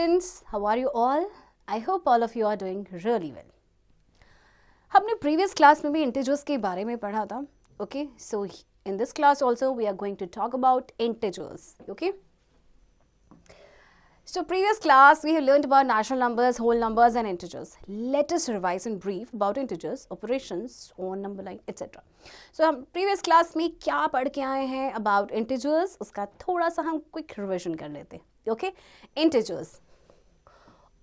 students, how are you all? I hope all of you are doing really well. हमने previous class में भी integers के बारे में पढ़ा था. Okay, so in this class also we are going to talk about integers. Okay. So previous class we have learned about natural numbers, whole numbers and integers. Let us revise in brief about integers, operations on number line, etc. So हम previous class में क्या पढ़ के आए हैं about integers, उसका थोड़ा सा हम quick revision कर लेते हैं. Okay, integers,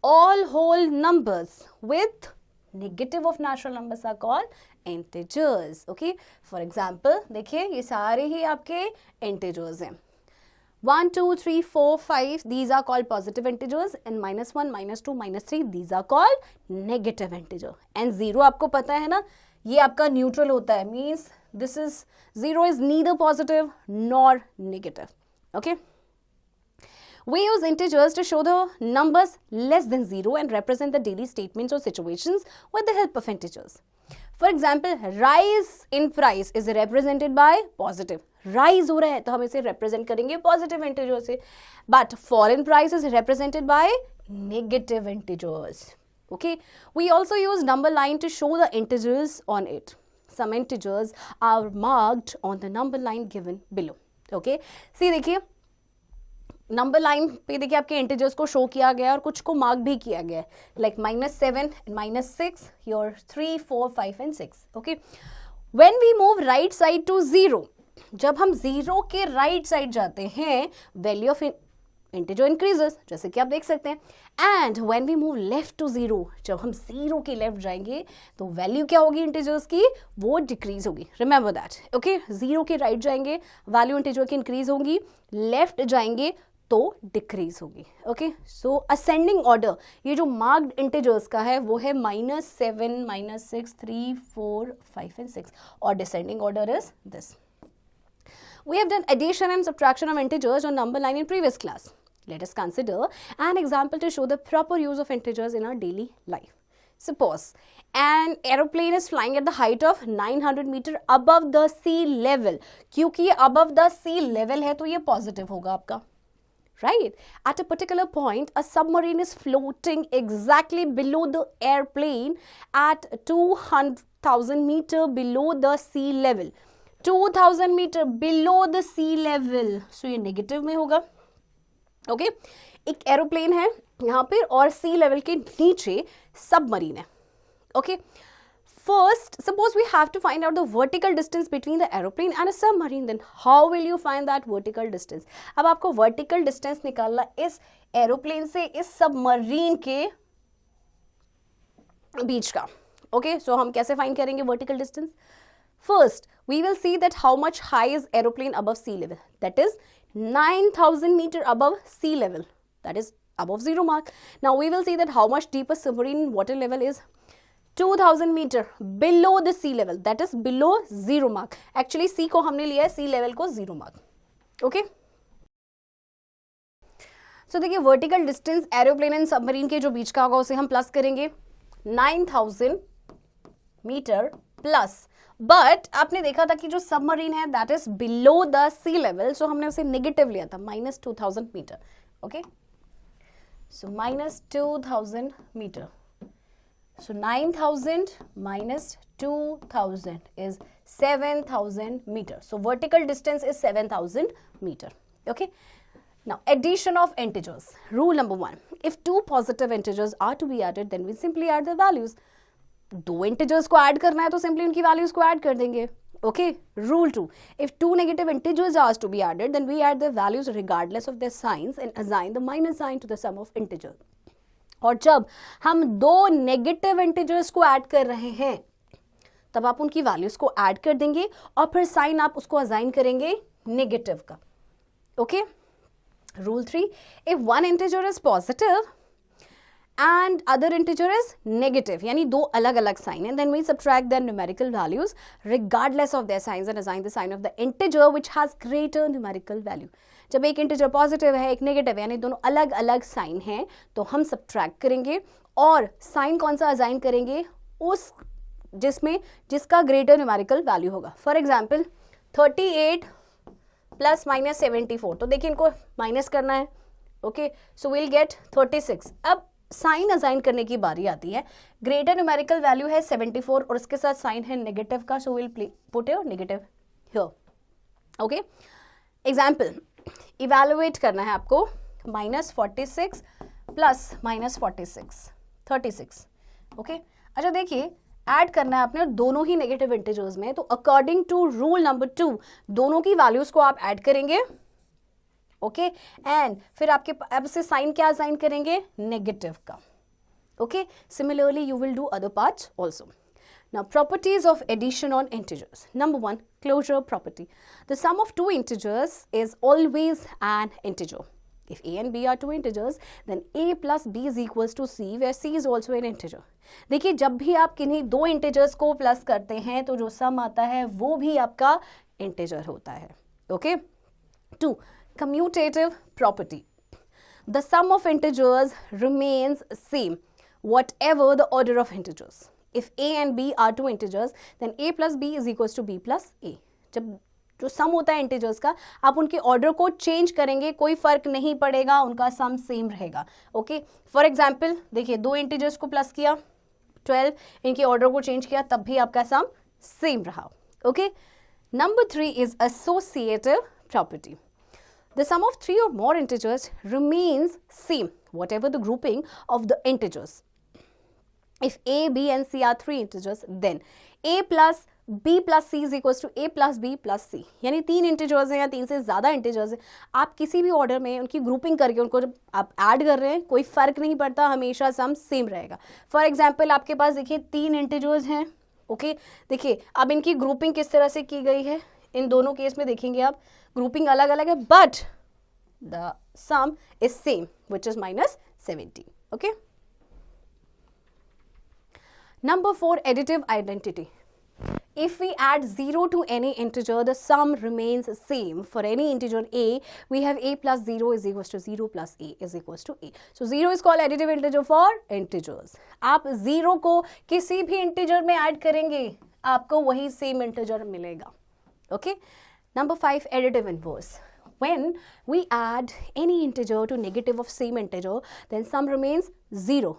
all whole numbers with negative of natural numbers are called integers. Okay, for example देखिए ये सारे ही आपके integers हैं. 1, 2, 3, 4, 5, these are called positive integers, and -1, -2, -3, these are called negative integer. And 0 आपको पता है ना, ये आपका neutral होता है, means this is 0 is neither positive nor negative. Okay. We use integers to show the numbers less than 0 and represent the daily statements or situations with the help of integers. For example, rise in price is represented by positive. Rise हो रहा है तो हम इसे represent करेंगे positive integers से. But fall in price is represented by negative integers. Okay. We also use number line to show the integers on it. Some integers are marked on the number line given below. Okay. See देखिए number line पे देखिए आपके integers को show किया गया और कुछ को मार्क भी किया गया है, like -7 -6, your 3, 4, 5 and 6. Okay, when we move right side to 0, जब हम 0 के राइट साइड जाते हैं वैल्यू ऑफ इंटीजर इंक्रीजेस, जैसे कि आप देख सकते हैं. And when we move left to 0, जब हम 0 के लेफ्ट जाएंगे तो वैल्यू क्या होगी इंटीजर्स की, वो डिक्रीज होगी. Remember that. ओके, 0 के राइट जाएंगे वैल्यू इंटीजर की इंक्रीज होगी, लेफ्ट जाएंगे तो डिक्रीज होगी. ओके, सो असेंडिंग ऑर्डर ये जो मार्क्ड इंटीजर्स का है वो है -7, -6, 3, 4, 5 and 6, और descending order is this. We have done addition and subtraction of integers on number line in previous class. Let us consider an example to show the proper use of integers in our daily life. Suppose an aeroplane is flying at the height of 900 meter above the sea level. क्योंकि ये above the sea level है तो ये positive होगा आपका. Right? At a particular point, a submarine is floating exactly below the airplane at 200,000 meter below the sea level. 2000 meter below the sea level. So ये negative में होगा. Okay? एक aeroplane है यहाँ पे और sea level के नीचे सबमरीन है. Okay? First, suppose we have to find out the vertical distance between the aeroplane and a submarine. Then how will you find that vertical distance? अब आपको vertical distance निकालना इस एरोप्लेन से इस submarine के बीच का. Okay, so हम कैसे find करेंगे vertical distance? First, we will see that how much high is aeroplane above sea level. That is 9,000 meter above sea level. That is above 0 mark. Now we will see that how much deeper submarine water level is 2000 meter below the sea level. That is below 0 mark. Actually C को हमने लिया है sea level को 0 mark. Okay? So देखिए vertical distance aeroplane and submarine के जो बीच का होगा उसे हम प्लस करेंगे 9000 मीटर प्लस. बट आपने देखा था कि जो सबमरीन है that is below the sea level, so हमने उसे नेगेटिव लिया था -2000 metre. Okay, so -2000 metre. So 9,000 minus 2,000 is 7,000 meter. So vertical distance is 7,000 meter. Okay. Now addition of integers. Rule number 1. If two positive integers are to be added, then we simply add the values. दो integers को add करना है तो simply उनकी values को add कर देंगे. Okay. Rule 2. If two negative integers are to be added, then we add the values regardless of their signs and assign the minus sign to the sum of integers. और जब हम दो negative integers को add कर रहे हैं तब आप उनकी वैल्यूज को ऐड कर देंगे और फिर साइन आप उसको असाइन करेंगे नेगेटिव का. Okay, rule 3. If one integer is positive and other integer is negative, यानी दो अलग अलग साइन है, then we subtract their numerical values regardless of their signs and assign the sign of the integer which has greater numerical value. जब एक integer positive है एक negative है यानी दोनों अलग अलग साइन हैं तो हम सबट्रैक्ट करेंगे और साइन कौन सा असाइन करेंगे, उस जिसका ग्रेटर न्यूमेरिकल वैल्यू होगा. फॉर एग्जांपल 38 + -74, तो देखिए इनको माइनस करना है ओके, सो विल गेट 36. अब साइन असाइन करने की बारी आती है. ग्रेटर न्यूमेरिकल वैल्यू है 74 और उसके साथ साइन है नेगेटिव का, so will put your negative here. Okay, example evaluate करना है आपको. -46 प्लस -46 36. ओके, अच्छा देखिए ऐड करना है आपने दोनों ही नेगेटिव इंटीजर्स में, तो अकॉर्डिंग टू रूल नंबर 2 दोनों की वैल्यूज को आप ऐड करेंगे. ओके, एंड फिर आपके अब से साइन क्या साइन करेंगे, नेगेटिव का. Okay, similarly you will do other parts also. Now, properties of addition on integers. Number 1, closure property. The sum of two integers is always an integer. If a and b are two integers, then a plus b is equals to c, where c is also an integer. देखिए जब भी आप किन्हीं दो integers को plus करते हैं तो जो सम आता है वो भी आपका इंटीजर होता है. Okay. 2, commutative property. The sum of integers remains same, whatever the order of integers. If a and b are two integers, then a plus b is equals to b plus a. जब जो सम होता है integers का, आप उनके order को change करेंगे, कोई फर्क नहीं पड़ेगा, उनका सम सेम रहेगा. ओके, फॉर एग्जाम्पल देखिए दो इंटीजर्स को प्लस किया 12, इनके ऑर्डर को चेंज किया तब भी आपका सम सेम रहा. Okay. Number 3 is associative property. The sum of 3 or more integers remains same, whatever the grouping of the integers. If a, b and c are 3 integers, then a plus b plus c is equals to a plus b plus c. यानी 3 integers हैं या 3 से ज़्यादा integers हैं, आप किसी भी order में उनकी ग्रुपिंग करके उनको जब आप ऐड कर रहे हैं कोई फ़र्क नहीं पड़ता, हमेशा सम सेम रहेगा. फॉर एग्जाम्पल आपके पास देखिए 3 इंटीजर्स हैं. ओके, देखिए अब इनकी ग्रुपिंग किस तरह से की गई है, इन दोनों केस में देखेंगे आप ग्रुपिंग अलग अलग है, but the some is same which is -70. Okay. Number 4, additive identity. If we add 0 to any integer, the sum remains same. For any integer a, we have a plus 0 is equals to 0 plus a is equals to a. So 0 is called additive integer for integers. आप 0 को किसी भी integer में add करेंगे, आपको वही same integer मिलेगा. Okay? Number 5, additive inverse. When we add any integer to negative of same integer, then sum remains 0.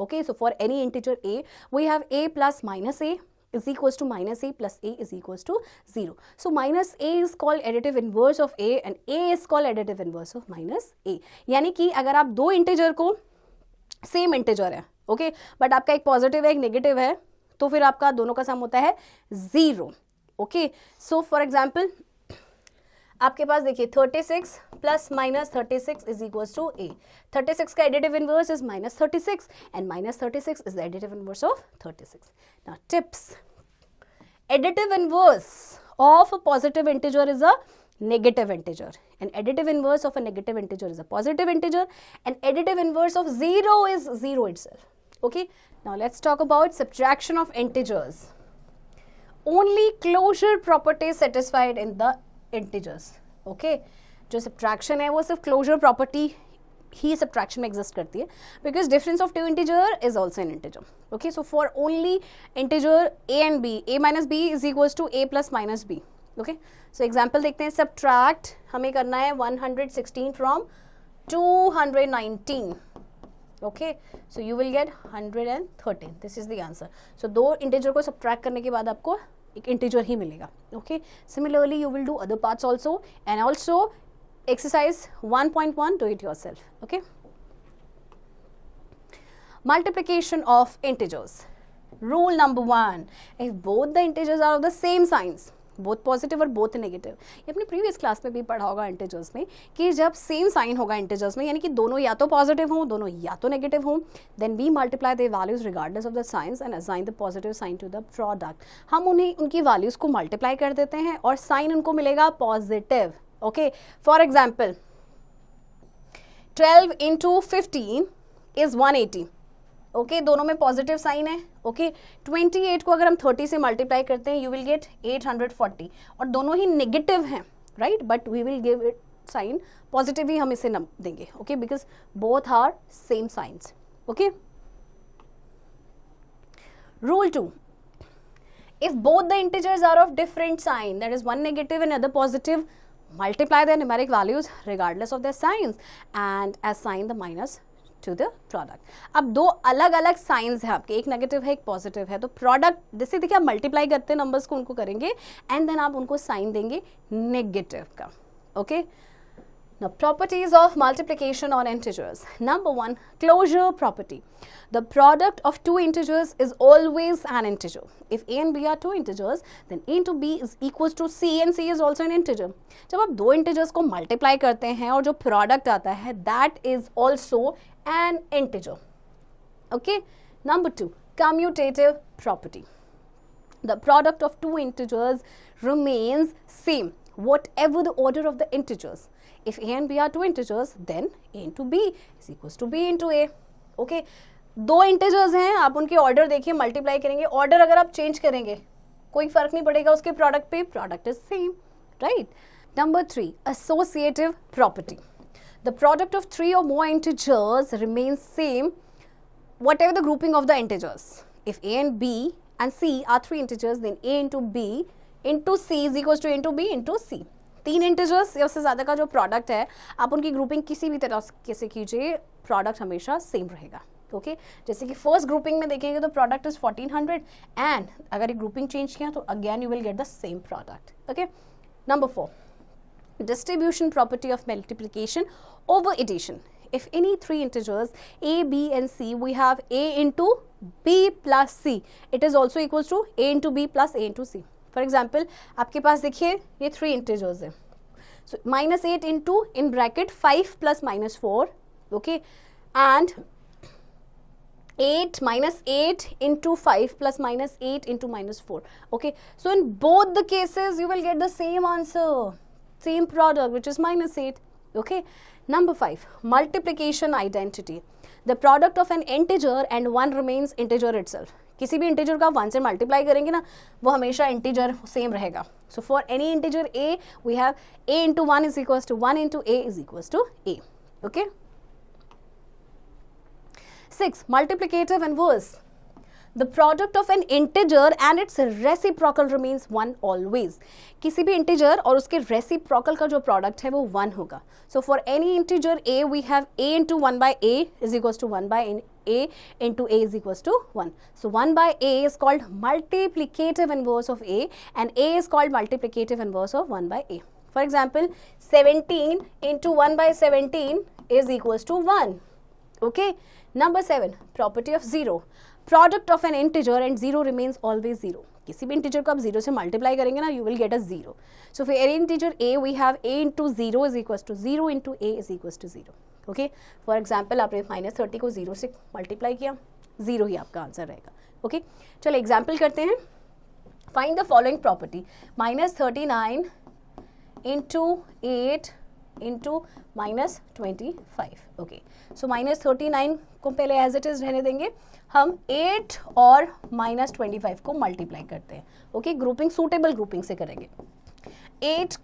Okay, so for any integer a, we have a plus minus a is equals to minus a plus a is equals to 0. So minus a is called additive inverse of a and a is called additive inverse of minus a. यानी कि अगर आप दो integer को same integer है, okay, but आपका एक positive है एक नेगेटिव है, तो फिर आपका दोनों का सम होता है 0. ओके, सो फॉर एग्जाम्पल आपके पास देखिए 36 plus -36 is equals to a. 36 का additive inverse is -36 and -36 is the additive inverse of 36. Now tips. Additive inverse of a positive integer is a negative integer, and additive inverse of a negative integer is a positive integer, and additive inverse of 0 is 0 itself. Okay, now let's talk about subtraction of integers. Only closure property is satisfied in the integers. Okay, जो subtraction है वो सिर्फ closure property ही subtraction में exist करती है, because difference of two integer is also an integer. Okay, so for only integer A and B, A minus B is equals to A plus minus B. Okay, so example देखते हैं. Subtract हमें करना है 116 from 219. Okay, so you will get 113. This is the answer. So दो integer को subtract करने के बाद आपको एक इंटीजर ही मिलेगा. Okay, similarly you will do other parts also, and also exercise 1.1, do it yourself. Okay, multiplication of integers. Rule number 1, if both the integers are of the same signs, both positive और both negative, ये अपने previous class में भी पढ़ा होगा integers में, कि जब सेम साइन होगा इंटीजर्स में, यानी कि दोनों या तो पॉजिटिव हों दोनों या तो नेगेटिव हों, then we multiply the values regardless of the signs and assign the positive sign to the product. हम उन्हें उनकी वैल्यूज को मल्टीप्लाई कर देते हैं और साइन उनको मिलेगा positive. Okay, for example 12 into 15 is 180. Okay, दोनों में पॉजिटिव साइन है. ओके, 28 को अगर हम 30 से मल्टीप्लाई करते हैं यू विल गेट 840, और दोनों ही नेगेटिव हैं, right, but we will give it sign positive ही हम इसे देंगे. Okay, because both are same signs. Okay, rule 2, if both the integers are of different sign, that is one negative and other positive, multiply their numeric values regardless of their signs and assign the minus to the product. अब दो अलग अलग science है आपके, एक negative है एक positive है, तो प्रोडक्ट जैसे देखिए आप मल्टीप्लाई करते हैं नंबर्स को, उनको करेंगे एंड देन आप उनको साइन देंगे नेगेटिव का. Okay. Now, properties of multiplication on integers. Number 1, closure property. The product of two integers is always an integer. If a and b are two integers, then a into b is equals to c and c is also an integer. जब आप दो integers को multiply करते हैं और जो product आता है, that is also an integer. Okay. Number 2, commutative property. The product of two integers remains same, whatever the order of the integers. If a and b are two integers, then a into b is equals to b into a. Okay. दो integers हैं, आप उनके order देखिए, multiply करेंगे, order अगर आप change करेंगे कोई फर्क नहीं पड़ेगा उसके product पे, product is same, right? Number 3, associative property. The product of three or more integers remains same whatever the grouping of the integers. If a and b and c are three integers, then a into b into c is equals to a into b into c. तीन integers या उससे ज़्यादा का जो product है, आप उनकी grouping किसी भी तरह से कीजिए, प्रोडक्ट हमेशा सेम रहेगा. ओके. जैसे कि फर्स्ट ग्रुपिंग में देखेंगे तो प्रोडक्ट इज 1400 एंड अगर ये ग्रुपिंग चेंज किया तो again you will get the same product. Okay. Number 4, distribution property of multiplication over addition. If any three integers a, b and c, we have a into b plus c, it is also equals to a into b plus a into c. For example आपके पास देखिए ये three integers है, सो -8 into in bracket 5 plus -4, okay, and 8 into 5 plus -8 into -4. Okay. So in both the cases you will get the same answer, same product which is -8. Okay. Number 5, multiplication identity. The product of an integer and 1 remains integer itself. किसी भी integer का 1 से multiply करेंगे ना, वो हमेशा integer same रहेगा. So for any integer a, we have a into 1 is equals to 1 into a is equals to a. Okay. 6, multiplicative inverse. The product of an integer and its reciprocal remains 1 always. किसी भी integer और उसके reciprocal का जो product है वो 1 होगा. So for any integer a, we have a into 1 by a is equals to 1 by a into a is equals to 1. So 1 by a is called multiplicative inverse of a and a is called multiplicative inverse of 1 by a. For example, 17 into 1 by 17 is equals to 1. Okay. Number 7, property of 0. Product of an integer and 0 remains always 0. किसी भी integer को आप 0 से multiply करेंगे ना, you will get a 0. So for any integer a, we have a into 0 is equals to 0 into a is equals to 0. Okay. For example आपने -30 को 0 से मल्टीप्लाई किया, 0 ही आपका आंसर रहेगा. ओके. चलो एग्जाम्पल करते हैं. Find the following property. -39 into 8 into -25. Okay. So -39 को पहले एज इट इज रहने देंगे, हम 8 और -25 को मल्टीप्लाई करते हैं. ओके. ग्रुपिंग सूटेबल ग्रुपिंग से करेंगे. 8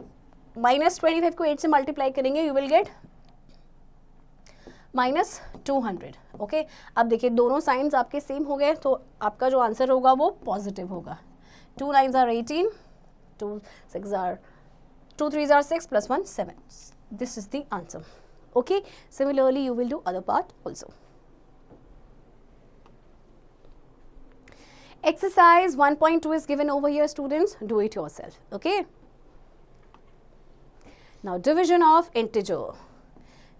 -25 को 8 से मल्टीप्लाई करेंगे, यू विल गेट -200. ओके. अब देखिए दोनों साइंस आपके सेम हो गए, तो आपका जो आंसर होगा वो पॉजिटिव होगा. 2 9s are 18, 2 6s are 2 3s are 6 plus 1 7. This is the answer. Okay. Similarly, you will do other part also. Exercise 1.2 is given over here, students. Do it yourself. Okay. Now, division of integer.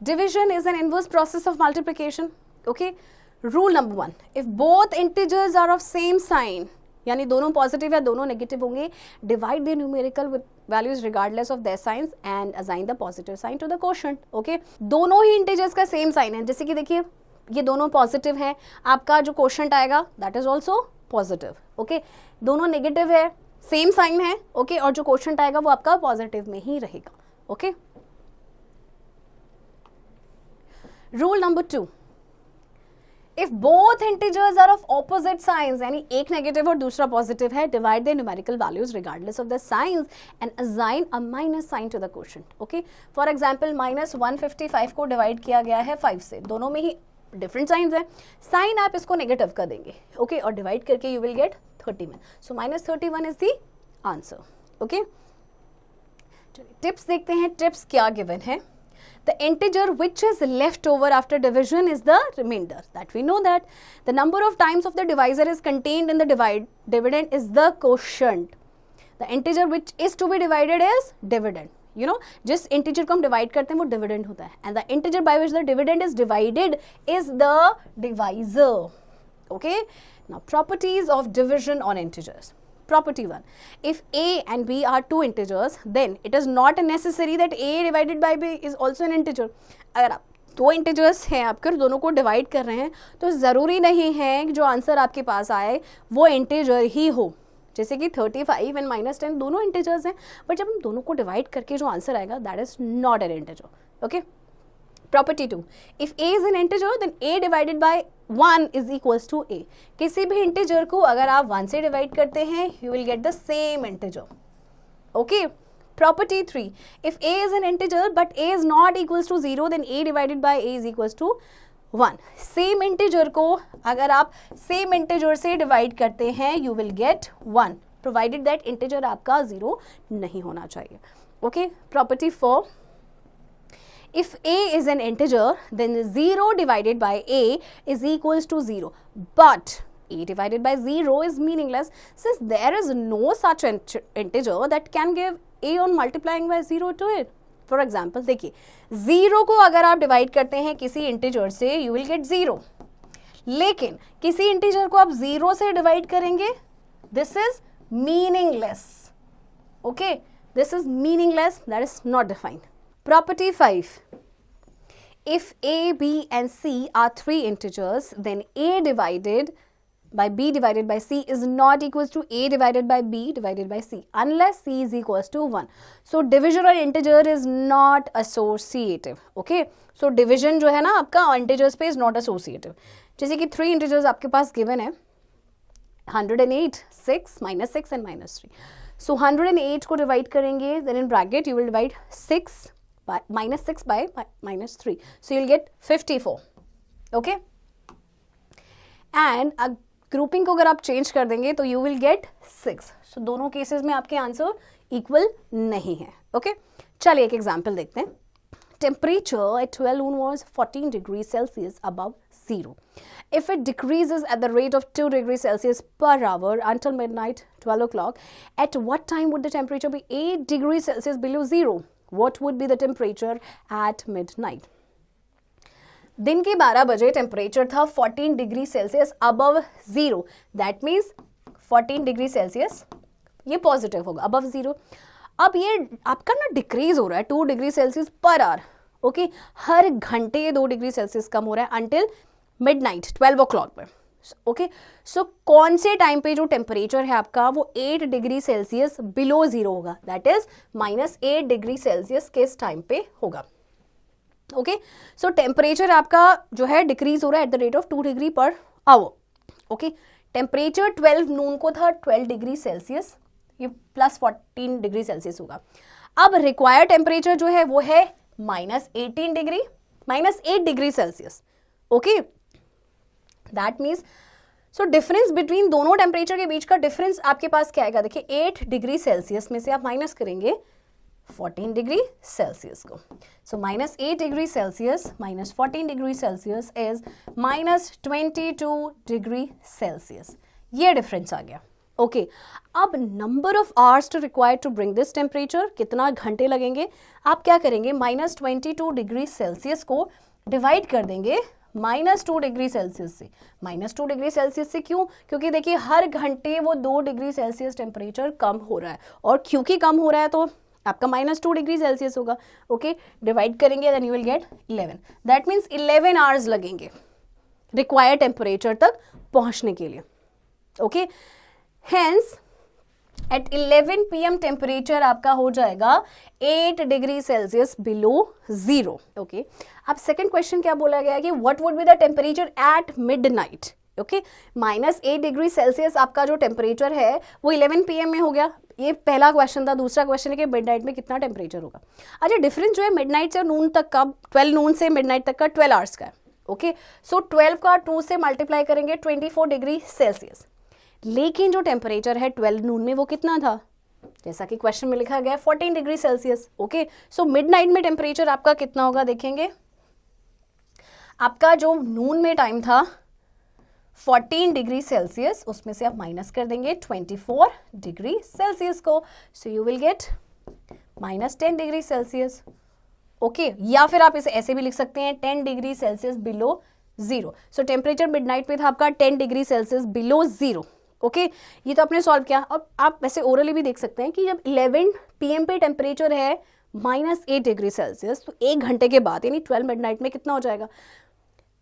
Division is an inverse process of multiplication. Okay. Rule number 1. If both integers are of same sign, यानी दोनों positive या दोनों negative होंगे, divide the numerical with values regardless of their signs and assign the positive sign to the quotient. Okay. दोनों ही integers का same sign है, जैसे कि देखिए ये दोनों पॉजिटिव है, आपका जो क्वोशंट आएगा that is also positive. Okay. दोनों नेगेटिव है, सेम साइन है. ओके. और जो क्वोशंट आएगा वो आपका पॉजिटिव में ही रहेगा. Okay. Rule number 2. If both integers are of opposite signs, यानी एक नेगेटिव और दूसरा पॉजिटिव है, divide the numerical values regardless of the signs and assign a minus sign to the quotient. Okay. For example -155 को divide किया गया है 5 से, दोनों में ही डिफरेंट साइंस है, साइन आप इसको नेगेटिव कर देंगे. ओके. और डिवाइड करके you will gate 31. So -31 is the answer. Okay. Tips देखते हैं, टिप्स क्या गिवन है. The integer which is left over after division is the remainder. That we know that. The number of times of the divisor is contained in the dividend is the quotient. The integer which is to be divided is dividend. You know, जिस integer को हम divide करते हैं वो dividend होता है. And the integer by which the dividend is divided is the divisor. Okay. Now properties of division on integers. Property 1. If a and b are two integers, then it is not necessary that a divided by b is also an integer. अगर आप दो integers हैं आपके और दोनों को divide कर रहे हैं तो ज़रूरी नहीं है कि जो आंसर आपके पास आए वो integer ही हो. जैसे कि 35 एंड -10 दोनों इंटीजर्स हैं, बट जब हम दोनों को डिवाइड करके जो आंसर आएगा that is not an integer. Okay. Property 2. If a is an integer then a divided by 1 is equals to a. किसी भी इंटीजर को अगर आप 1 से डिवाइड करते हैं you will get the same integer. Okay. Property 3. If a is an integer but a is not equals to 0 then a divided by a is equals to 1. Same integer को अगर आप same integer से divide करते हैं you will get 1 provided that integer आपका 0 नहीं होना चाहिए. Okay. Property 4. If a is an integer, then 0 divided by a is equals to 0. But a divided by 0 is meaningless since there is no such integer that can give a on multiplying by 0 to it. For example, देखिए 0 को अगर आप divide करते हैं किसी integer से you will get 0. लेकिन किसी इंटीजर को आप 0 से डिवाइड करेंगे this is meaningless. Okay, this is meaningless, that is not defined. Property 5. If a, b and c are three integers, then a divided by b divided by c is not equals to a divided by b divided by c unless c is equals to 1. So division on integer is not associative. Okay. So division जो है ना आपका integers पे is not associative. जैसे कि 3 integers आपके पास given है 108, 6, -6 and -3. So 108 को divide करेंगे then in bracket you will divide 6 by -6 by -3. So you'll get 54. Okay. And grouping को अगर आप चेंज कर देंगे तो यू विल गेट 6. सो दोनों केसेस में आपके आंसर इक्वल नहीं है. ओके. चलिए एक एग्जांपल देखते हैं. Temperature at 12 noon was 14 degrees Celsius above 0. If it decreases at the rate of 2 degrees Celsius per hour until midnight 12 o'clock, at what time would the temperature be 8 degrees Celsius below 0? What would be the temperature at midnight? दिन के 12 बजे temperature था 14 degree Celsius above 0. That means 14 degree Celsius ये positive होगा above 0. अब ये आपका ना डिक्रीज हो रहा है 2 degree Celsius per hour. Okay. हर घंटे 2 डिग्री सेल्सियस कम हो रहा है अंटिल मिडनाइट 12 o'clock पे. ओके. सो कौन से टाइम पे जो टेम्परेचर है आपका वो 8 डिग्री सेल्सियस बिलो 0 होगा. दैट इज -8 डिग्री सेल्सियस किस टाइम पे होगा. ओके. सो टेम्परेचर आपका जो है डिक्रीज हो रहा है at the rate of 2 degree पर आवर. ओके. टेम्परेचर 12 नून को था 12 डिग्री सेल्सियस, ये +14 डिग्री सेल्सियस होगा. अब रिक्वायर्ड टेम्परेचर जो है वो है -18 degree, -8 degree Celsius. Okay. That means so difference between दोनों टेम्परेचर के बीच का डिफरेंस आपके पास क्या आएगा. देखिए 8 डिग्री सेल्सियस में से आप माइनस करेंगे 14 डिग्री सेल्सियस को. So -8 degree Celsius -14 degree Celsius is -22 degree Celsius. ये डिफरेंस आ गया. ओके. अब number of hours to required to bring this temperature, कितना घंटे लगेंगे. आप क्या करेंगे -22 डिग्री सेल्सियस को डिवाइड कर देंगे -2 डिग्री सेल्सियस से. -2 डिग्री सेल्सियस से क्यों? क्योंकि देखिए हर घंटे वो 2 डिग्री सेल्सियस टेम्परेचर कम हो रहा है और क्योंकि कम हो रहा है तो आपका -2 डिग्री सेल्सियस होगा. ओके. डिवाइड करेंगे then you will get 11. That means 11 hours लगेंगे रिक्वायर्ड टेम्परेचर तक पहुंचने के लिए. Okay. Hence at 11 PM temperature आपका हो जाएगा 8 डिग्री सेल्सियस बिलो 0. ओके. अब सेकंड क्वेश्चन क्या बोला गया है कि what would be the temperature at midnight. Okay. -8 degree Celsius आपका जो टेम्परेचर है वो 11 PM में हो गया. ये पहला क्वेश्चन था. दूसरा क्वेश्चन है कि मिडनाइट में कितना टेम्परेचर होगा. अच्छा डिफरेंस जो है मिडनाइट से नून तक का 12 नून से मिडनाइट तक का 12 आवर्स का है. ओके. सो 12 का 2 से मल्टीप्लाई करेंगे 24 डिग्री सेल्सियस. लेकिन जो टेम्परेचर है 12 नून में वो कितना था जैसा कि क्वेश्चन में लिखा गया 14 डिग्री सेल्सियस। ओके, सो मिडनाइट में टेम्परेचर आपका कितना होगा देखेंगे। आपका जो नून में टाइम था 14 डिग्री सेल्सियस, उसमें से आप माइनस कर देंगे 24 डिग्री सेल्सियस को, सो you will get -10 degree Celsius. Okay, या फिर आप इसे ऐसे भी लिख सकते हैं 10 डिग्री सेल्सियस बिलो जीरो। सो टेम्परेचर मिडनाइट में था आपका 10 degree Celsius below zero. Okay, ये तो आपने सॉल्व किया। अब आप वैसे ओरली भी देख सकते हैं कि जब 11 PM पे टेम्परेचर है -8 डिग्री सेल्सियस, तो 1 घंटे के बाद यानी 12 मिडनाइट में कितना हो जाएगा,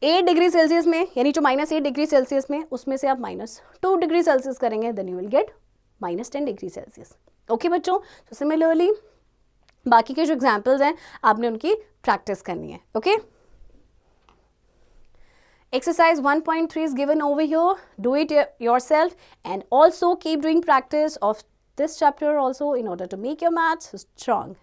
8 डिग्री सेल्सियस में, यानी जो -8 डिग्री सेल्सियस में, उसमें से आप -2 डिग्री सेल्सियस करेंगे, then you will get -10 degree Celsius. Okay बच्चों, तो सिमिलरली बाकी के जो एग्जाम्पल्स हैं आपने उनकी प्रैक्टिस करनी है। Okay, exercise 1.3 is given over here. Do it yourself and also keep doing practice of this chapter also in order to make your maths strong.